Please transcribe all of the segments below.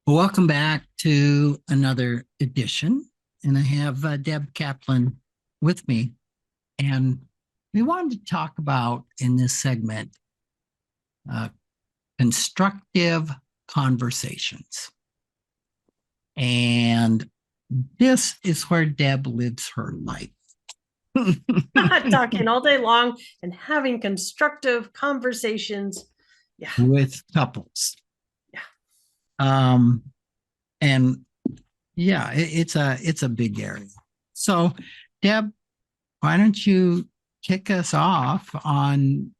Well, welcome back to another edition. And I have Deb Kaplan with me. And we wanted to talk about in this segment uh, constructive conversations. And this is where Deb lives her life. Talking all day long and having constructive conversations. Yeah. With couples. Yeah. And yeah, it's a big area. So, Deb, why don't you kick us off on,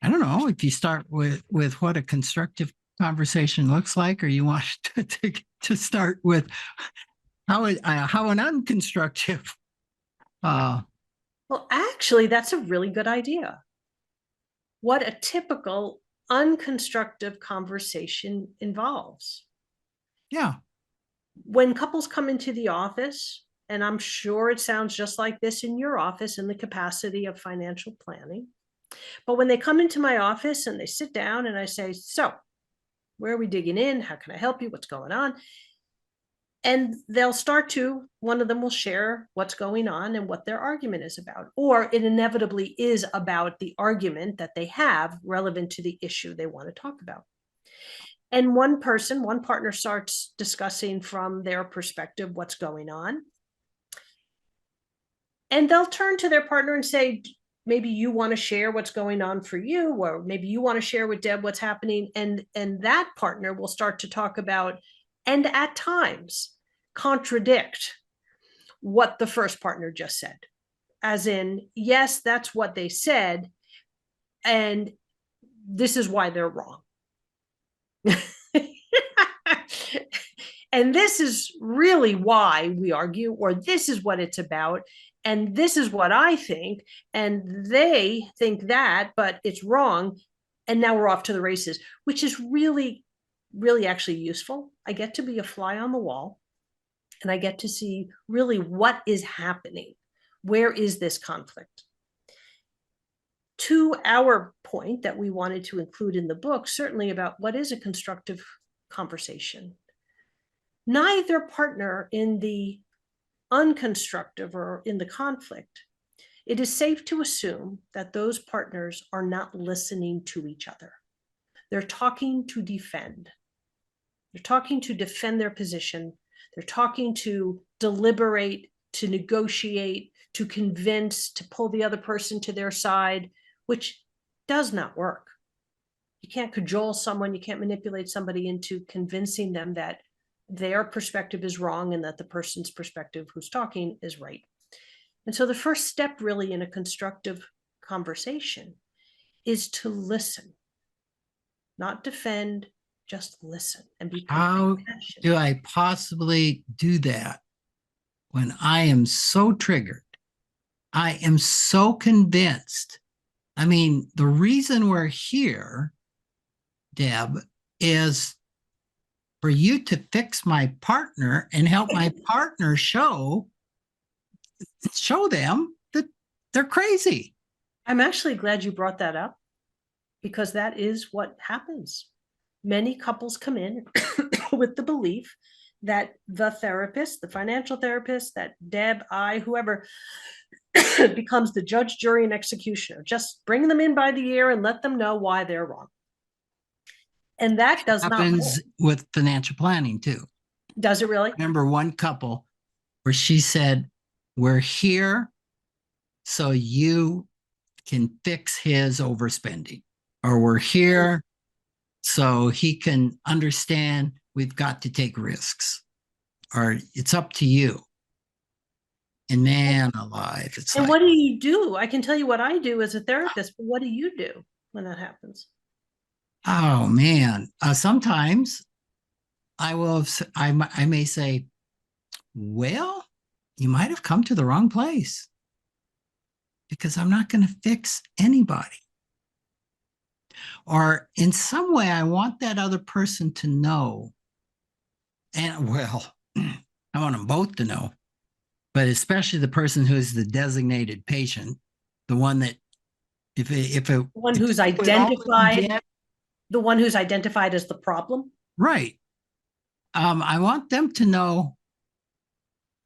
I don't know, if you start with what a constructive conversation looks like, or you want to start with how an unconstructive. Well, actually, that's a really good idea. What a typical unconstructive conversation involves. Yeah. When couples come into the office, and I'm sure it sounds just like this in your office in the capacity of financial planning, but when they come into my office and they sit down and I say, so where are we digging in? How can I help you? What's going on? And they'll start to, one of them will share what's going on and what their argument is about, or it inevitably is about the argument that they have relevant to the issue they want to talk about. And one partner starts discussing from their perspective what's going on. And they'll turn to their partner and say, maybe you want to share what's going on for you, or maybe you want to share with Deb what's happening. And that partner will start to talk about, and at times contradict what the first partner just said. As in, yes, that's what they said, and this is why they're wrong. And this is really why we argue, or this is what it's about, and this is what I think, and they think that, but it's wrong. And now we're off to the races, which is really, really actually useful. I get to be a fly on the wall, and I get to see really what is happening. Where is this conflict? To our point that we wanted to include in the book, certainly about what is a constructive conversation. Neither partner in the unconstructive or in the conflict, it is safe to assume that those partners are not listening to each other. They're talking to defend. They're talking to defend their position. They're talking to deliberate, to negotiate, to convince, to pull the other person to their side, which does not work. You can't cajole someone, you can't manipulate somebody into convincing them that their perspective is wrong and that the person's perspective who's talking is right. And so the first step really in a constructive conversation is to listen, not defend, just listen and be How compassionate. do I possibly do that when I am so triggered? I am so convinced. I mean, the reason we're here, Deb, is for you to fix my partner and help my partner show them that they're crazy. I'm actually glad you brought that up, because that is what happens. Many couples come in with the belief that the therapist, the financial therapist, that Deb, I, whoever, becomes the judge, jury, and executioner. Just bring them in by the ear and let them know why they're wrong. And that does not Happens with financial planning too. Does it really? I remember one couple where she said, we're here so you can fix his overspending, or we're here so he can understand we've got to take risks, or it's up to you. And man alive, it's And like, what do you do? I can tell you what I do as a therapist, but what do you do when that happens? oh man. Sometimes I may say, well, you might have come to the wrong place, because I'm not going to fix anybody. Or in some way, I want that other person to know. And well, I want them both to know, but especially the person who is the designated patient, the one that The one who's identified, the one who's identified as the problem. right. I want them to know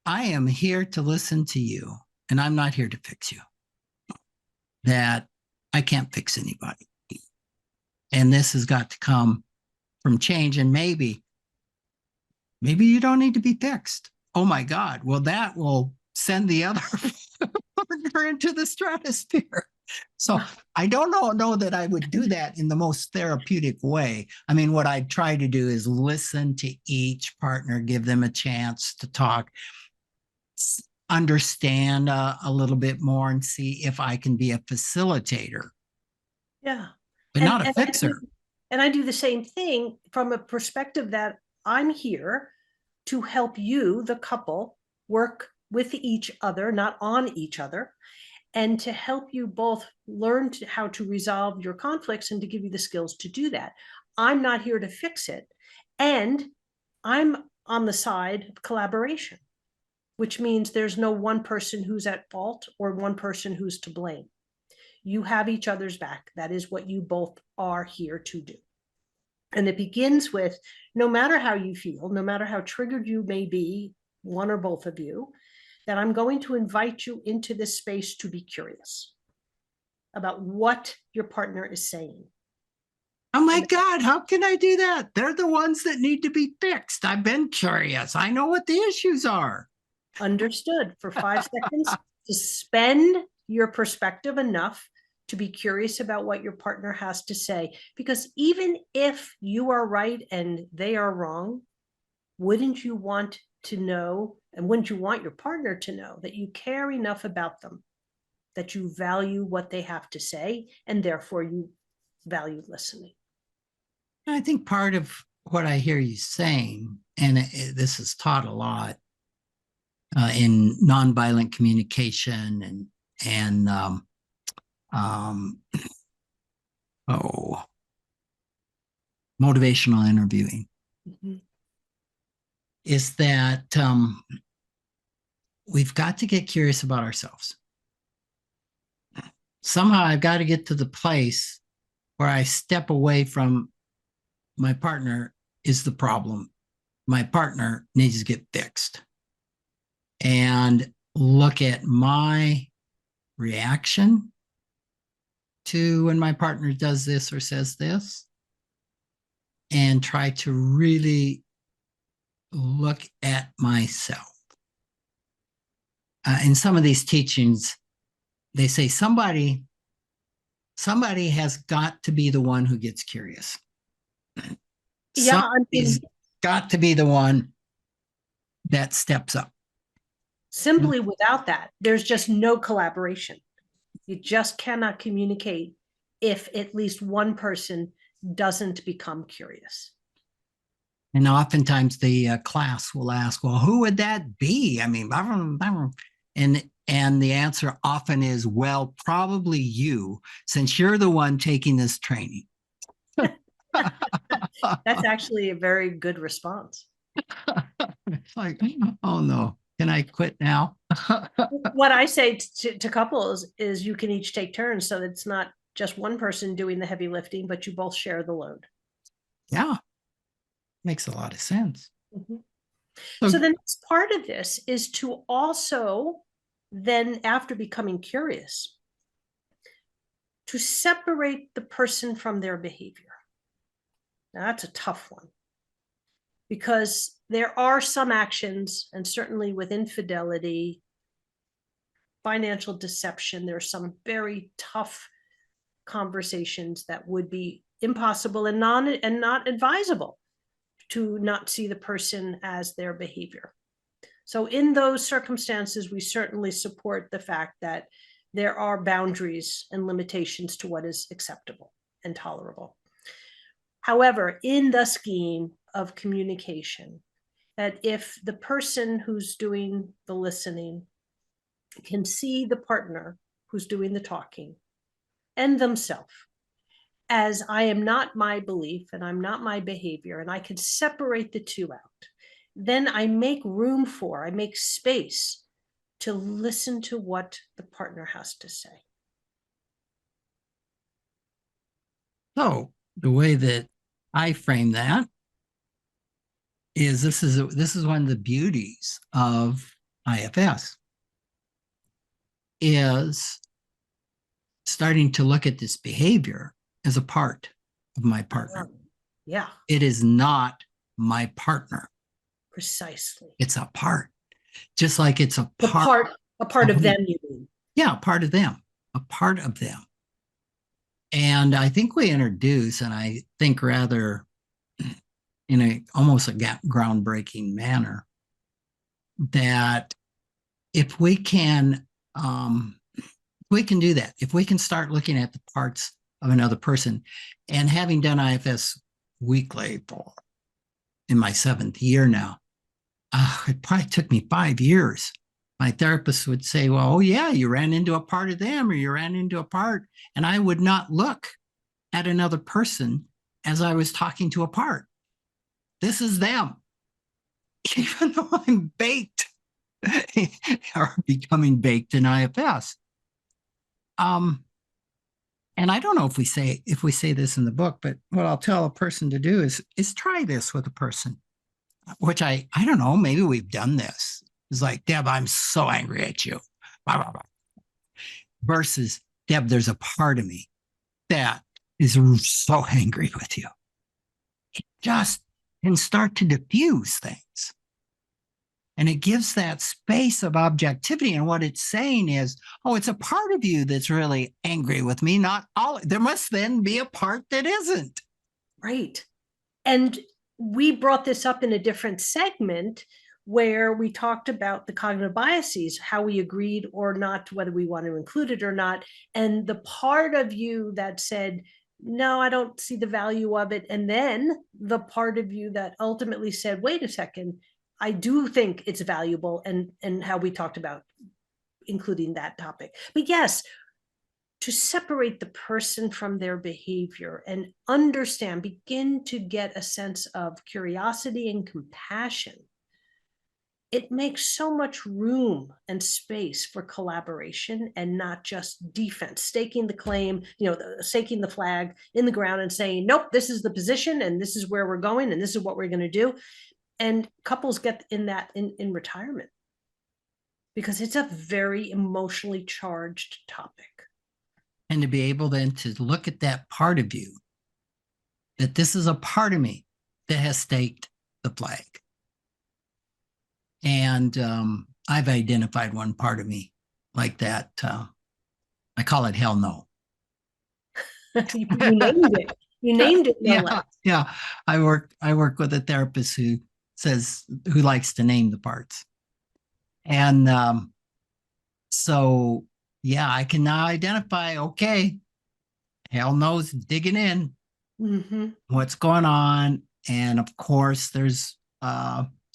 I am here to listen to you, and I'm not here to fix you. That I can't fix anybody. And this has got to come from change. And maybe you don't need to be fixed. Oh my God. Well, that will send the other partner into the stratosphere. So I don't know that I would do that in the most therapeutic way. I mean, what I'd try to do is listen to each partner, give them a chance to talk, understand a little bit more, and see if I can be a facilitator, Yeah. but And, not a and I fixer. do, and I do the same thing from a perspective that I'm here to help you, the couple, work with each other, not on each other, and to help you both learn how to resolve your conflicts and to give you the skills to do that. I'm not here to fix it. And I'm on the side of collaboration, which means there's no one person who's at fault or one person who's to blame. You have each other's back. That is what you both are here to do. And it begins with, no matter how you feel, no matter how triggered you may be, one or both of you, that I'm going to invite you into this space to be curious about what your partner is saying. Oh my God, how can I do that? They're the ones that need to be fixed. I've been curious. I know what the issues are. Understood. For 5 seconds, suspend your perspective enough to be curious about what your partner has to say. Because even if you are right and they are wrong, wouldn't you want to know, and wouldn't you want your partner to know that you care enough about them, that you value what they have to say, and therefore you value listening? I think part of what I hear you saying, and this is taught a lot in nonviolent communication and um, oh, motivational interviewing, Mhm. is that we've got to get curious about ourselves. Somehow I've got to get to the place where I step away from my partner is the problem. My partner needs to get fixed, and look at my reaction to when my partner does this or says this, and try to really look at myself. In some of these teachings, they say somebody has got to be the one who gets curious. Yeah, I Somebody's mean, got to be the one that steps up. simply without that, there's just no collaboration. You just cannot communicate if at least one person doesn't become curious. And oftentimes the class will ask, "Well, who would that be?" I mean, and the answer often is, "Well, probably you, since you're the one taking this training." That's actually a very good response. It's like, oh no, can I quit now? What I say to couples is you can each take turns so that it's not just one person doing the heavy lifting, but you both share the load. Yeah, makes a lot of sense. Mhm. So So, the next part of this is to also then, after becoming curious, to separate the person from their behavior. Now, that's a tough one because there are some actions, and certainly with infidelity, financial deception, there are some very tough conversations that would be impossible and not advisable to not see the person as their behavior. So in those circumstances, we certainly support the fact that there are boundaries and limitations to what is acceptable and tolerable. However, in the scheme of communication, that if the person who's doing the listening can see the partner who's doing the talking and themselves as I am not my belief and I'm not my behavior, and I can separate the two out, then I make space to listen to what the partner has to say. so the way that I frame that is this is one of the beauties of IFS is starting to look at this behavior as a part of my partner. Yeah, It is not my partner. precisely. It's a part, just like it's a A part part, a part of me. them, you mean? Yeah, a part of them, a part of them. And I think we introduce, and I think rather in a almost a groundbreaking manner, that if we can do that, if we can start looking at the parts of another person, and having done IFS weekly for in my 7th year now, it probably took me 5 years. My therapist would say, well, oh yeah, you ran into a part of them or you ran into a part. And I would not look at another person as I was talking to a part. This is them, even though I'm baked or becoming baked in IFS. Um, and I don't know if we say this in the book, but what I'll tell a person to do is try this with a person, which I don't know, maybe we've done this. It's like, Deb, I'm so angry at you. Blah, blah, blah. Versus, Deb, there's a part of me that is so angry with you. It just can start to diffuse things. And it gives that space of objectivity. And what it's saying is, oh, it's a part of you that's really angry with me, not all. There must then be a part that isn't. Right. And we brought this up in a different segment where we talked about the cognitive biases, how we agreed or not, whether we want to include it or not. And the part of you that said, no, I don't see the value of it. And then the part of you that ultimately said, wait a second, I do think it's valuable, and how we talked about including that topic. But yes, to separate the person from their behavior and understand, begin to get a sense of curiosity and compassion, it makes so much room and space for collaboration and not just defense, staking the claim, staking the flag in the ground and saying, nope, this is the position and this is where we're going and this is what we're going to do. And couples get in that in retirement because it's a very emotionally charged topic. And to be able then to look at that part of you, that this is a part of me that has staked the flag. And I've identified one part of me like that. I call it hell no. You named it. You named it. No Yeah, less. yeah. I work with a therapist who likes to name the parts. And so yeah, I can now identify, okay, hell no's digging in. Mm-hmm. What's going on. And of course, there's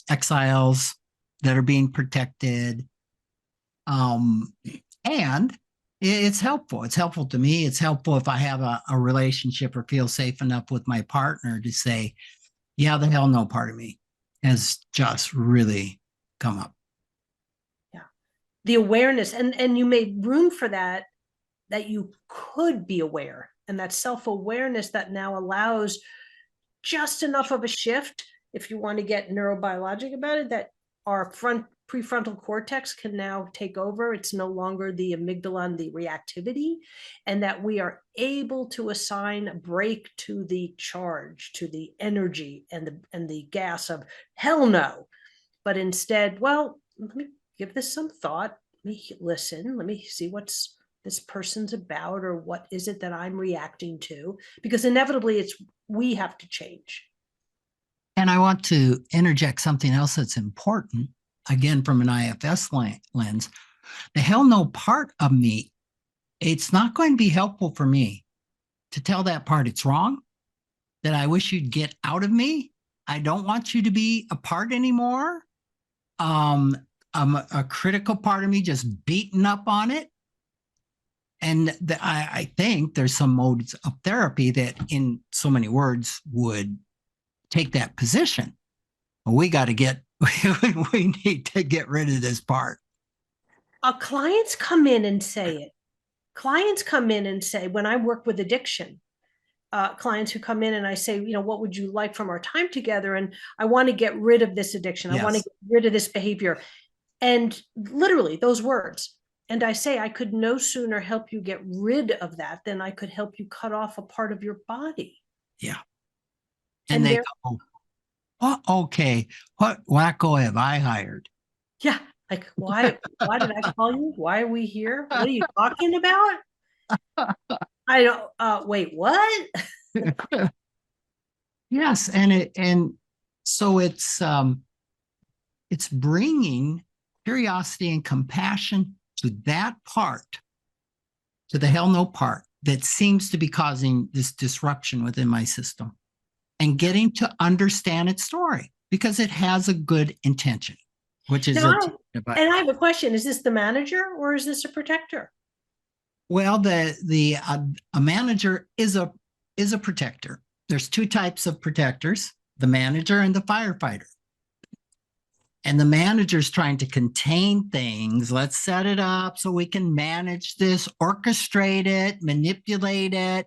exiles that are being protected. And it's helpful. It's helpful to me. It's helpful if I have a relationship or feel safe enough with my partner to say, yeah, the hell no part of me has just really come up. Yeah. The awareness, and you made room for that you could be aware, and that self-awareness that now allows just enough of a shift, if you want to get neurobiologic about it, that our prefrontal cortex can now take over. It's no longer the amygdala and the reactivity, and that we are able to assign a break to the charge, to the energy and the gas of hell no. But instead, well, let me give this some thought. Let me listen. Let me see what's this person's about, or what is it that I'm reacting to? Because inevitably we have to change. And I want to interject something else that's important, again, from an IFS lens. The hell no part of me, it's not going to be helpful for me to tell that part it's wrong, that I wish you'd get out of me. I don't want you to be a part anymore. A critical part of me just beating up on it. And I think there's some modes of therapy that, in so many words, would take that position. We got to we need to get rid of this part. Clients come in and say it. Clients come in and say, when I work with addiction, clients who come in and I say, what would you like from our time together? And I want to get rid of this addiction. I want to Yes. get rid of this behavior. And literally those words. And I say, I could no sooner help you get rid of that than I could help you cut off a part of your body. Yeah. And And they there, go, oh, okay, what wacko have I hired? yeah, like, why did I call you? Why are we here? What are you talking about? I don't, wait, what? Yes, and so it's bringing curiosity and compassion to that part, to the hell no part that seems to be causing this disruption within my system, and getting to understand its story because it has a good intention, which is Now, about, and I have a question. Is this the manager or is this a protector? well, the a manager is a protector. There's two types of protectors: the manager and the firefighter. And the manager's trying to contain things. Let's set it up so we can manage this, orchestrate it, manipulate it.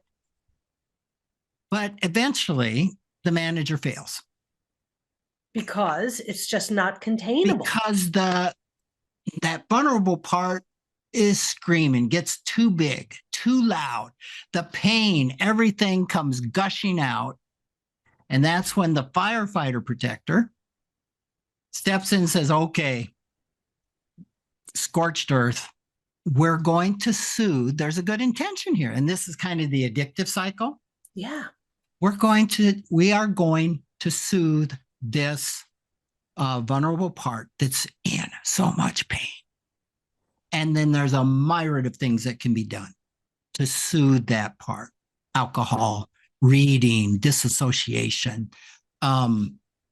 But eventually, the manager fails Because it's just not containable. because that vulnerable part is screaming, gets too big, too loud. The pain, everything comes gushing out. And that's when the firefighter protector steps in and says, okay, scorched earth, we're going to soothe. There's a good intention here. And this is kind of the addictive cycle. Yeah. We are going to soothe this vulnerable part that's in so much pain. And then there's a myriad of things that can be done to soothe that part: alcohol, reading, disassociation,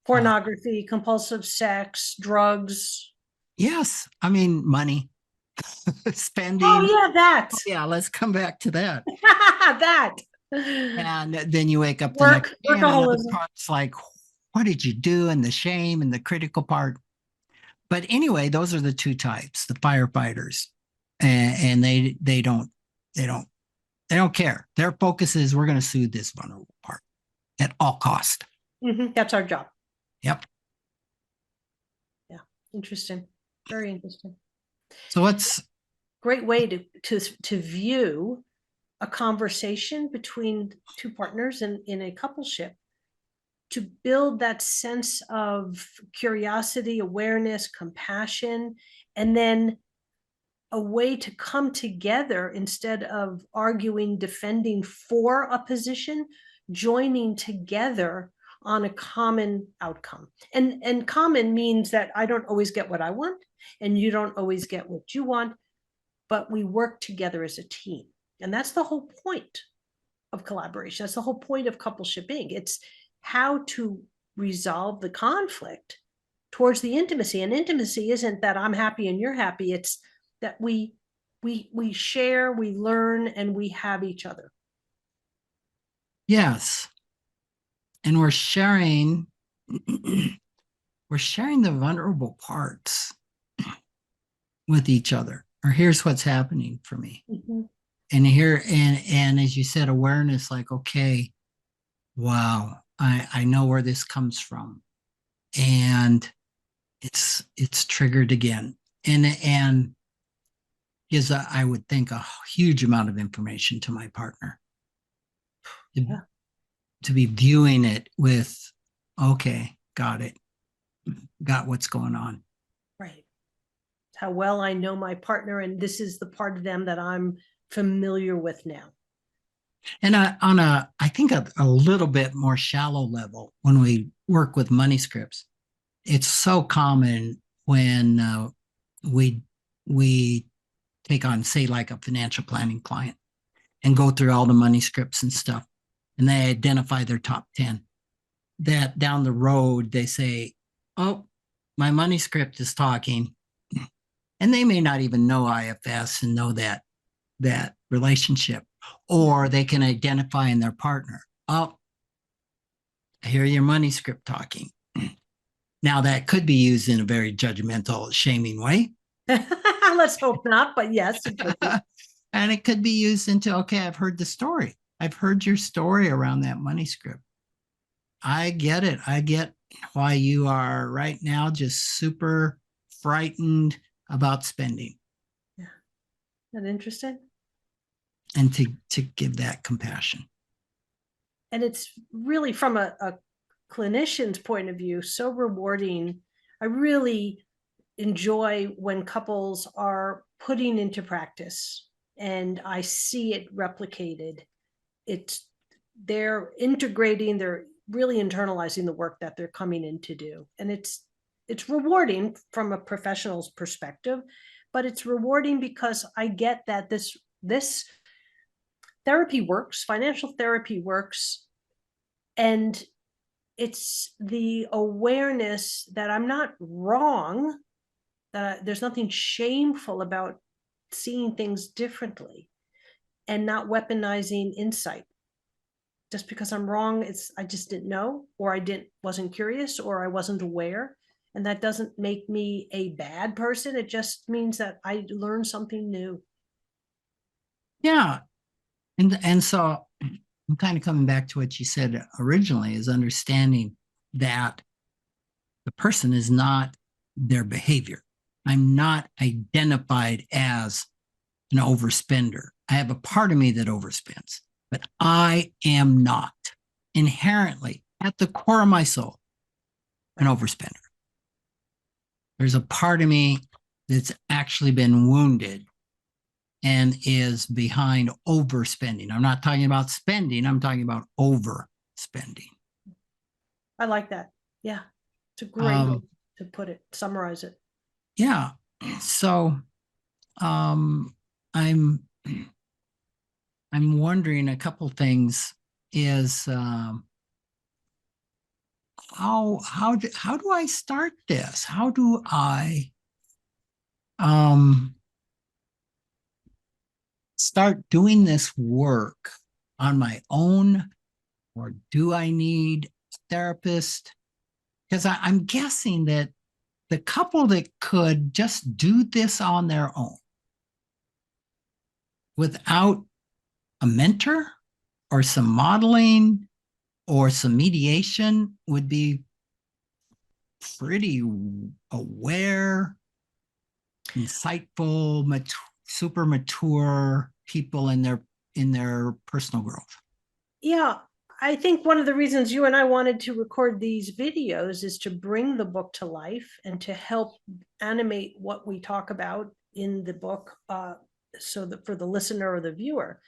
Pornography, compulsive sex, drugs. yes, I mean, money, spending. Oh, yeah, that. Yeah, let's come back to that. That. And then you wake up the next day and another Workaholism. part's like, what did you do? And the shame and the critical part. But anyway, those are the two types: the firefighters, and they don't care. Their focus is, we're going to soothe this vulnerable part at all cost. That's our job. Yep. Yeah. Interesting. Very interesting. So it's Great way to view a conversation between two partners in a coupleship, to build that sense of curiosity, awareness, compassion, and then a way to come together instead of arguing, defending for a position, joining together on a common outcome. And common means that I don't always get what I want and you don't always get what you want, but we work together as a team. And that's the whole point of collaboration. That's the whole point of coupleship being. It's how to resolve the conflict towards the intimacy. And intimacy isn't that I'm happy and you're happy. It's that we share, we learn, and we have each other. yes, and we're sharing the vulnerable parts with each other. Or here's what's happening for me. And here, and as you said, awareness, like, okay, wow, I know where this comes from. And it's triggered again. And gives, I would think, a huge amount of information to my partner. To be viewing it with, okay, got it. Got what's going on. Right. How well I know my partner, and this is the part of them that I'm familiar with now. And on I think a little bit more shallow level, when we work with money scripts, it's so common when we take on, say, like a financial planning client and go through all the money scripts and stuff, and they identify their top 10, that down the road they say, oh, my money script is talking. And they may not even know IFS and know that relationship, or they can identify in their partner, oh, I hear your money script talking. Now that could be used in a very judgmental, shaming way. Let's hope not, but yes. And it could be used into, okay, I've heard the story. I've heard your story around that money script. I get it. I get why you are right now just super frightened about spending Yeah. Isn't that interesting? and to give that compassion. And it's really from a clinician's point of view, so rewarding. I really enjoy when couples are putting into practice and I see it replicated. It's they're integrating, they're really internalizing the work that they're coming in to do. And it's rewarding from a professional's perspective, but it's rewarding because I get that this therapy works, financial therapy works, and it's the awareness that I'm not wrong, that there's nothing shameful about seeing things differently and not weaponizing insight. Just because I'm wrong, it's I just didn't know, or I wasn't curious, or I wasn't aware. And that doesn't make me a bad person. It just means that I learned something new. Yeah. And so I'm kind of coming back to what you said originally is understanding that the person is not their behavior. I'm not identified as an overspender. I have a part of me that overspends, but I am not inherently at the core of my soul an overspender. There's a part of me that's actually been wounded and is behind overspending. I'm not talking about spending, I'm talking about overspending. I like that. Yeah. It's a great way to put it, summarize it. Yeah. So um I'm I'm wondering a couple things is how do I start this? How do I um start doing this work on my own, or do I need a therapist? Because I'm guessing that the couple that could just do this on their own without a mentor or some modeling or some mediation would be pretty aware, insightful, super mature people in their personal growth. Yeah, I think one of the reasons you and I wanted to record these videos is to bring the book to life and to help animate what we talk about in the book, so that for the listener or the viewer.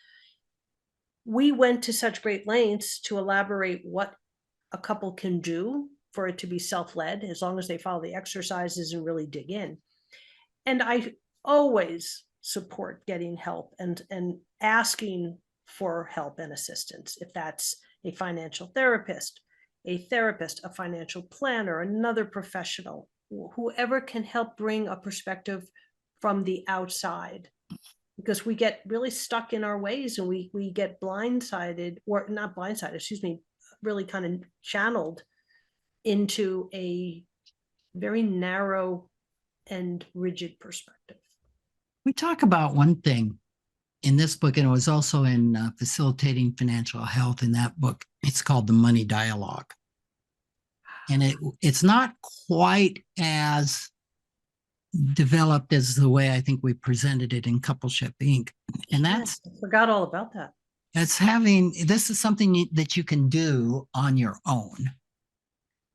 We went to such great lengths to elaborate what a couple can do for it to be self-led, as long as they follow the exercises and really dig in. And I always support getting help and asking for help and assistance, if that's a financial therapist, a financial planner, another professional, whoever can help bring a perspective from the outside, because we get really stuck in our ways and we get blindsided, or not blindsided, excuse me, really kind of channeled into a very narrow and rigid perspective. We talk about one thing in this book, and it was also in Facilitating Financial Health in that book. It's called The Money Dialogue. And it's not quite as developed as the way I think we presented it in Coupleship Inc. And that's I forgot all about that. this is something that you can do on your own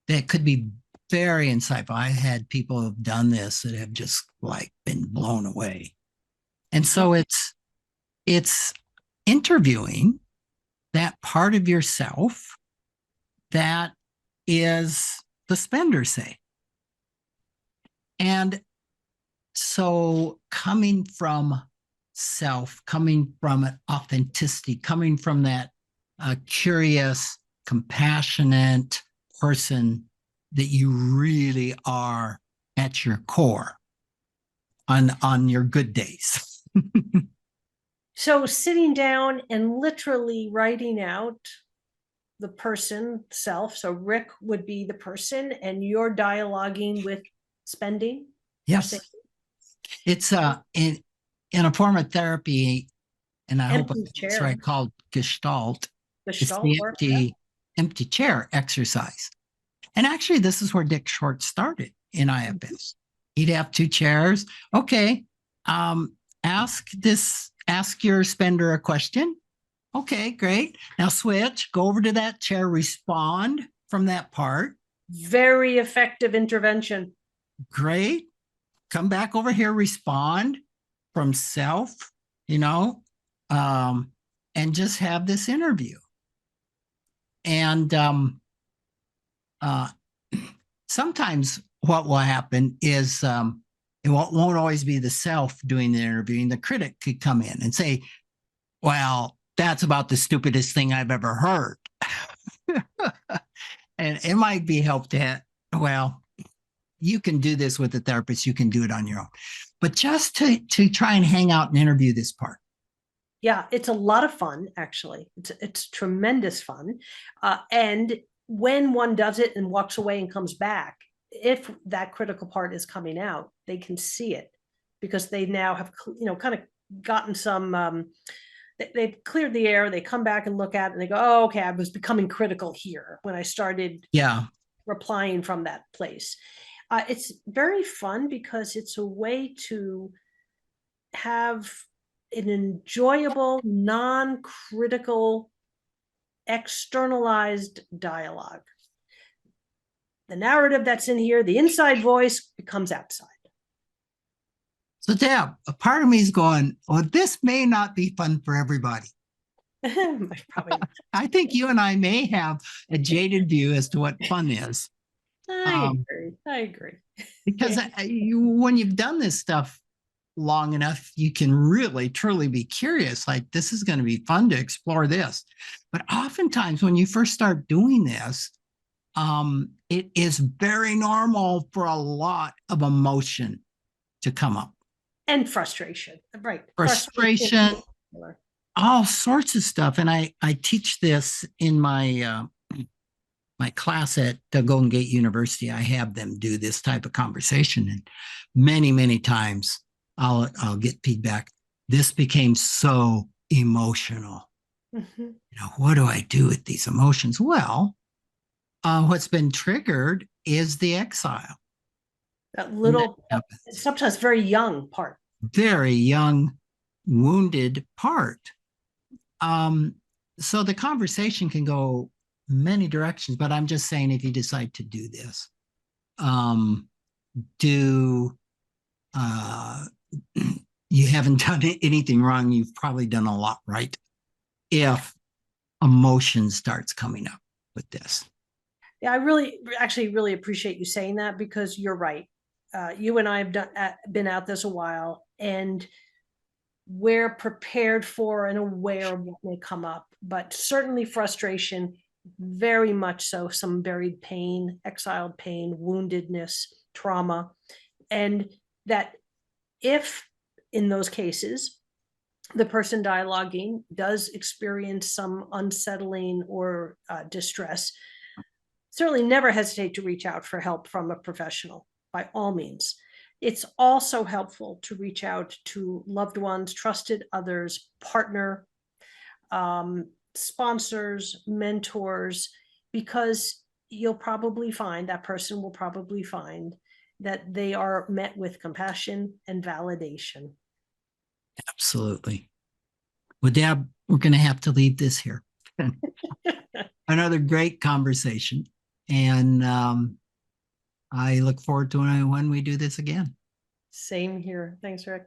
that could be very insightful. I had people who've done this that have just like been blown away. And so it's interviewing that part of yourself that is the spender, say. And so coming from self, coming from an authenticity, coming from that curious, compassionate person that you really are at your core on your good days. So sitting down and literally writing out the person self. So Rick would be the person and you're dialoguing with spending. Yes. It's in a form of therapy and I hope Empty it's right, chair, called Gestalt. the It's stall the work, yeah. empty chair exercise. And actually, this is where Dick Short started in IFS. He'd have two chairs. Okay, um, ask your spender a question. Okay, great. Now switch, go over to that chair, respond from that part. Very effective intervention. Great. Come back over here, respond from self, you know, um, and just have this interview. And uh, sometimes what will happen is it won't always be the self doing the interviewing. The critic could come in and say, well, that's about the stupidest thing I've ever heard. And it might be helped to, well, you can do this with a therapist, you can do it on your own. But just to try and hang out and interview this part. Yeah, it's a lot of fun, actually. It's tremendous fun. And when one does it and walks away and comes back, if that critical part is coming out, they can see it because they now have, kind of gotten some, they've cleared the air. They come back and look at it and they go, oh, okay, I was becoming critical here when I started Yeah. replying from that place. It's very fun because it's a way to have an enjoyable, non-critical, externalized dialogue. The narrative that's in here, the inside voice, becomes outside. So Deb, a part of me is going, well, this may not be fun for everybody. Probably not. I think you and I may have a jaded view as to what fun is. I agree. I agree. Because when you've done this stuff long enough, you can really, truly be curious. Like, this is going to be fun to explore this. But oftentimes, when you first start doing this, it is very normal for a lot of emotion to come up. And frustration, right? Frustration, all sorts of stuff. And I teach this in my my class at Golden Gate University. I have them do this type of conversation, and many times I'll get feedback. This became so emotional. Mm-hmm. What do I do with these emotions? Well, what's been triggered is the exile. That little, sometimes very young part. Very young, wounded part. So the conversation can go many directions, but I'm just saying, if you decide to do this, you haven't done anything wrong. You've probably done a lot right. If emotion starts coming up with this. Yeah, I actually really appreciate you saying that, because you're right. You and I have been out this a while, and we're prepared for and aware of what may come up, but certainly frustration, very much so, some buried pain, exiled pain, woundedness, trauma. And that if in those cases, the person dialoguing does experience some unsettling or distress, certainly never hesitate to reach out for help from a professional, by all means. It's also helpful to reach out to loved ones, trusted others, partner, sponsors, mentors, because you'll probably find, that person will probably find, that they are met with compassion and validation. Absolutely. Well, Deb, we're going to have to leave this here. Another great conversation. And I look forward to when we do this again. Same here. Thanks, Rick.